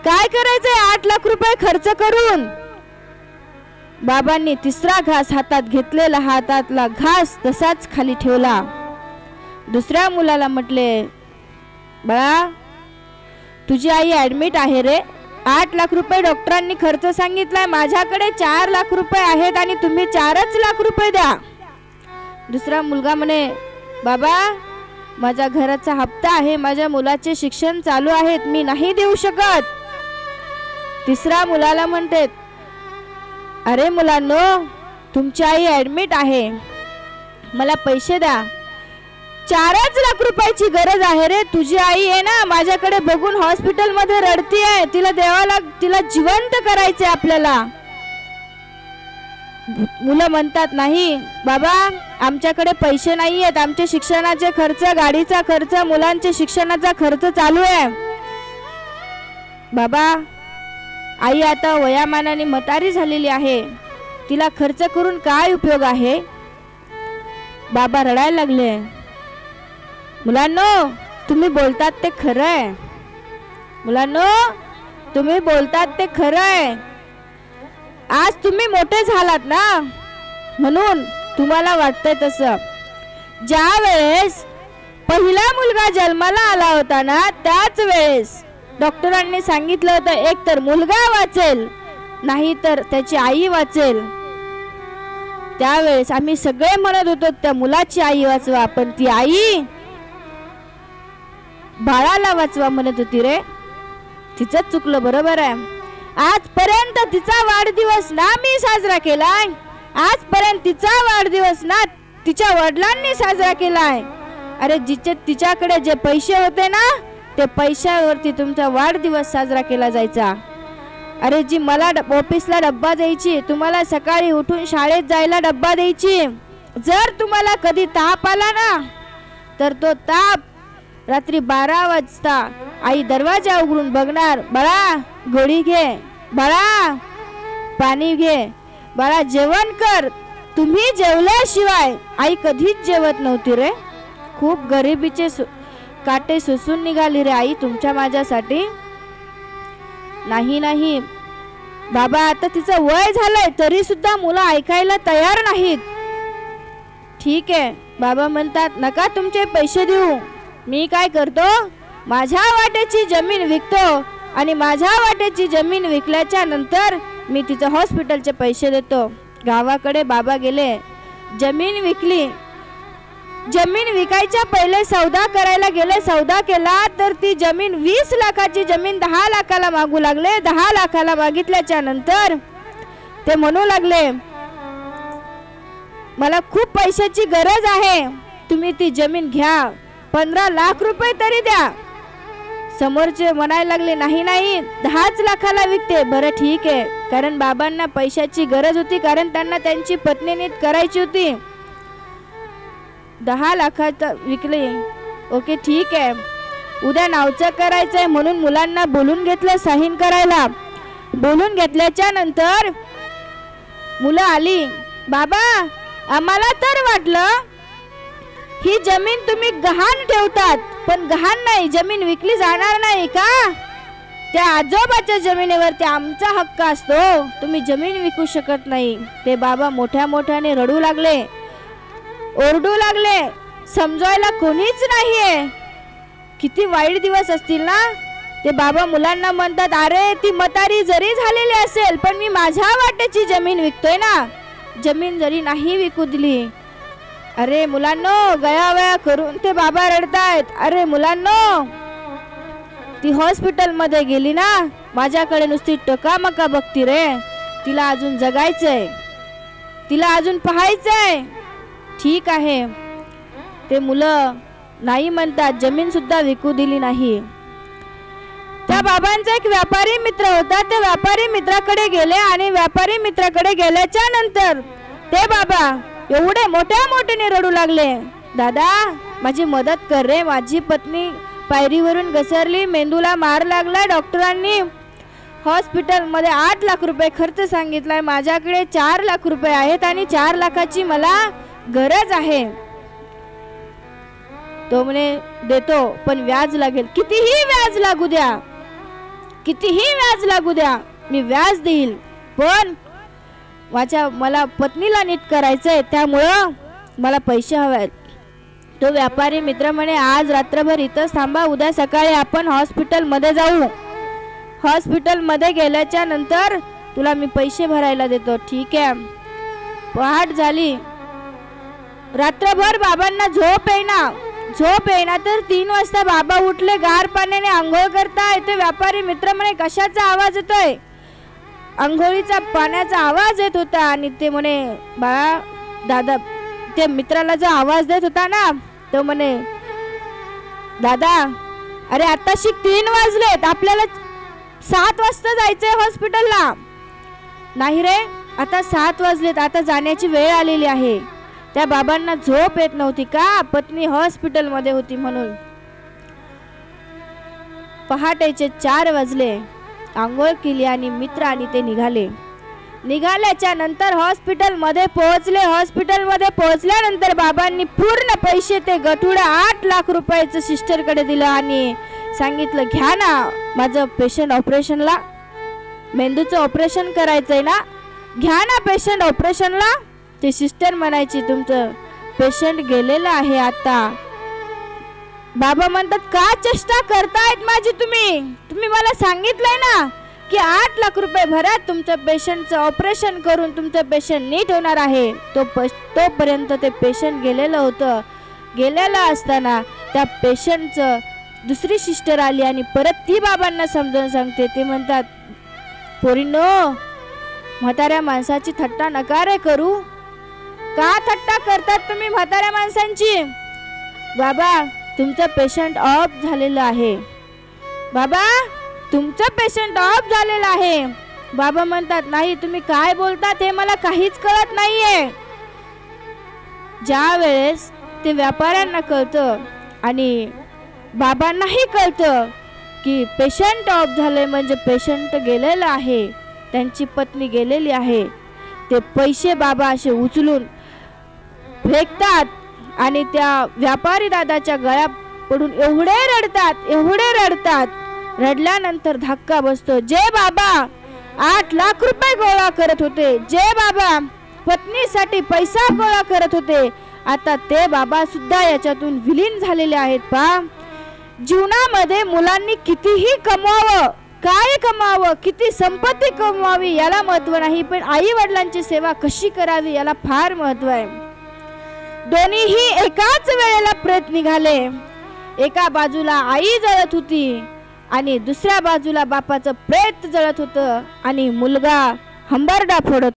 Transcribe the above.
काय करायचंय 8 लाख रुपये खर्च करून? बाबांनी तिसरा घास हातात घेतलेला, हातातला घास तसाच खाली ठेवला. दुसऱ्या मुलाला म्हटले, बाळा तुझी आई ऍडमिट आहे रे. 8 लाख रुपये डॉक्टरांनी खर्च सांगितलाय. माझ्याकडे 4 लाख रुपये आहेत आणि तुम्ही 4च लाख रुपये द्या. दुसरा मुलगा म्हणे, बाबा माझ्या घराचा हप्ता आहे, माझ्या मुलाचे शिक्षण चालू आहेत, मी नाही देऊ शकत. तिसऱ्या मुलाला म्हणते, अरे मुलांनो तुमची आई ऍडमिट आहे, मला पैसे द्या. 4च लाख रुपयाची गरज आहे रे. तुझी आई आहे ना माझ्याकडे बघून हॉस्पिटल मध्ये रडतीये, तिला जिवंत करायचे आपल्याला. मुलं म्हणतात, नाही बाबा आमच्याकडे पैसे नाही आहेत, आमचे शिक्षणाचे खर्च, गाडीचा खर्च, मुलांचे शिक्षणाचा खर्च चालू आहे. बाबा आई आता वयामानाने म्हातारी झालेली आहे, तिला खर्च करून काय उपयोग आहे. बाबा रडायला लागले. मुलांनो तुम्ही बोलतात ते खरं आहे, मुलांनो तुम्ही बोलतात ते खरं आहे. आज तुम्ही मोठे झालात ना म्हणून तुम्हाला वाटतंय तसं. ज्या वेळेस पहिला मुलगा जन्माला आला होता ना त्याच वेळेस डॉक्टरांनी सांगितलं होतं एक तर मुलगा वाचेल नाही तर त्याची आई वाचेल. त्यावेळेस आम्ही सगळे म्हणत होतो त्या मुलाची आई वाचवा, पण ती आई बाळाला वाचवा म्हणत होती रे. तिचं चुकलं, बरोबर आहे. आजपर्यंत तिचा वाढदिवस ना मी साजरा केलाय, आजपर्यंत तिचा वाढदिवस ना तिच्या वडिलांनी साजरा केलाय. अरे तिच्याकडे जे पैसे होते ना ते पैशावरती तुमचा वाढदिवस साजरा केला जायचा. अरे जी मला ऑफिसला डब्बा द्यायची, तुम्हाला सकाळी उठून शाळेत जायला डब्बा द्यायची, जर तुम्हाला कधी ताप आला ना तर तो ताप रात्री 12 वाजता आई दरवाजा उघडून बघणार, बाळा गोळी घे, बाळा पाणी घे, बाळा जेवण कर. तुम्ही जेवल्याशिवाय आई कधीच जेवत नव्हती रे. खूप गरिबीचे काटे सोसून निघाली रे आई तुमच्या माझ्यासाठी. नाही नाही बाबा आता तिचं वय झालंय तरी सुद्धा मुलं ऐकायला तयार नाहीत. ठीक आहे बाबा म्हणतात नका तुमचे पैसे देऊ, मी काय करतो माझ्या वाट्याची जमीन विकतो आणि माझ्या वाट्याची जमीन विकल्याच्या नंतर मी तिचं हॉस्पिटलचे पैसे देतो. गावाकडे बाबा गेले, जमीन विकली. जमीन विकायच्या पहिले सौदा करायला गेले, सौदा केला तर ती जमीन 20 लाखाची जमीन 10 लाखाला मागू लागले. 10 लाखाला मागितल्याच्या नंतर ते म्हणू लागले मला खूप पैशाची गरज आहे, तुम्ही ती जमीन घ्या, 15 लाख रुपये तरी द्या. समोरचे म्हणायला लागले नाही नाही 10च लाखाला विकते. बरं ठीक आहे, कारण बाबांना पैशाची गरज होती, कारण त्यांना त्यांची पत्नी नीट करायची होती. 10 लाखात विकले. ओके ठीक आहे, उद्या नावचं करायचंय म्हणून मुलांना बोलून घेतलं साईन करायला. बोलून घेतल्याच्या नंतर मुलं आली, बाबा आम्हाला तर वाटलं ही जमीन तुम्ही गहाण ठेवतात, पण गहाण नाही, जमीन विकली जाणार नाही का? त्या आजोबाच्या जमिनीवरती आमचा हक्क असतो, तुम्ही जमीन विकू शकत नाही. ते बाबा मोठ्या मोठ्याने रडू लागले, ओरडू लागले, समजायला कोणीच नाहीये. किती वाईट दिवस असतील ना. ते बाबा मुलांना म्हणतात अरे ती म्हातारी जरी झालेली असेल पण मी माझ्या वाट्याची जमीन विकतोय ना, जमीन जरी नाही विकू दिली. अरे मुलांनो गयावया करून ते बाबा रडतायत. अरे मुलांनो ती हॉस्पिटल मध्ये गेली ना, माझ्याकडे नुसती टकामका बघती रे, तिला अजून जगायचंय, तिला अजून पाहायचंय. ठीक आहे, ते मुलं नाही म्हणतात, जमीन सुद्धा विकू दिली नाही. त्या बाबांचा एक व्यापारी मित्र होता, ते व्यापारी मित्राकडे गेले आणि व्यापारी मित्राकडे गेल्याच्या नंतर ते बाबा एवढे मोठ्या मोठ्याने रडू लागले, दादा माझी मदत कर रे, माझी पत्नी पायरीवरून घसरली, मेंदूला मार लागला, डॉक्टरांनी हॉस्पिटल मध्ये 8 लाख रुपये खर्च सांगितलाय, माझ्याकडे 4 लाख रुपये आहेत आणि 4 लाखाची मला गरज आहे. तो म्हणे देतो पण व्याज लागेल. कितीही व्याज लागू द्या, कितीही व्याज लागू द्या, मी व्याज देईल, पण मला पत्नीला नीट करायचंय, त्यामुळं मला पैसे हवे. तो व्यापारी मित्र म्हणे, आज रात्रभर इथंच थांबा, उद्या सकाळी आपण हॉस्पिटलमध्ये जाऊ. हॉस्पिटलमध्ये गेल्याच्या नंतर तुला मी पैसे भरायला देतो. ठीक आहे. पहाट झाली. रात्रभर बाबांना झोप येईना तर 3 वाजता बाबा उठले. गार पाण्याने आंघोळ करताय. ते व्यापारी मित्र म्हणे, कशाचा आवाज येतोय? आंघोळीचा पाण्याचा आवाज येत होता. आणि ते म्हणे, बाळा दादा, ते मित्राला जो आवाज देत होता ना, तो म्हणे, दादा अरे आताशी 3 वाजलेत, आपल्याला 7 वाजता जायचंय हॉस्पिटलला. नाही रे, आता 7 वाजलेत, आता जाण्याची वेळ आलेली आहे. त्या बाबांना झोप येत नव्हती का? पत्नी हॉस्पिटलमध्ये होती म्हणून. पहाटेचे 4 वाजले. आंघोळ केली आणि मित्र आणि ते निघाल्याच्या नंतर हॉस्पिटलमध्ये पोहोचले. हॉस्पिटलमध्ये पोहोचल्यानंतर बाबांनी पूर्ण पैसे, ते गठुडा 8 लाख रुपयाचं सिस्टरकडे दिलं आणि सांगितलं, घ्या ना, माझं पेशंट ऑपरेशनला, मेंदूचं ऑपरेशन करायचंय ना, घ्या ना पेशंट ऑपरेशनला. ते सिस्टर म्हणायची, तुमचं पेशंट गेलेलं आहे आता. बाबा म्हणतात, का चेष्टा करतायत माझी तुम्ही मला सांगितलंय ना की 8 लाख रुपये भरा, तुमचं पेशंटचं ऑपरेशन करून तुमचं पेशंट नीट होणार आहे. तोपर्यंत ते पेशंट गेलेलं असताना त्या पेशंटचं दुसरी सिस्टर आली आणि परत ती बाबांना समजावून सांगते. ते म्हणतात, पोरींनो, म्हाताऱ्या माणसाची थट्टा नका रे करू. का थट्टा करतात तुम्ही म्हाताऱ्या माणसांची? बाबा, तुमचं पेशंट ऑफ झालेलं आहे. बाबा, तुमचं पेशंट ऑफ झालेलं आहे. बाबा म्हणतात, नाही, तुम्ही काय बोलतात हे मला काहीच कळत नाहीये. ज्या वेळेस ते व्यापाऱ्यांना कळतं आणि बाबांनाही कळतं की पेशंट ऑफ झाले म्हणजे पेशंट गेलेलं आहे, त्यांची पत्नी गेलेली आहे, ते पैसे बाबा असे उचलून फेकतात आणि त्या व्यापारी दादाच्या गळ्यात पडून एवढे रडतात. रडल्यानंतर धक्का बसतो. जे बाबा 8 लाख रुपये गोळा करत होते, जे बाबा पत्नीसाठी पैसा गोळा करत होते, आता ते बाबा सुद्धा याच्यातून विलीन झालेले आहेत. पहा, जीवनामध्ये मुलांनी कितीही कमवावं, काय कमवावं, किती संपत्ती कमवावी याला महत्व नाही, पण आई वडिलांची सेवा कशी करावी याला फार महत्व आहे. दोन्हीही एकाच वेळेला प्रेत निघाले. एका बाजूला आई जळत होती आणि दुसऱ्या बाजूला बापाचं प्रेत जळत होतं आणि मुलगा हंबरडा फोडत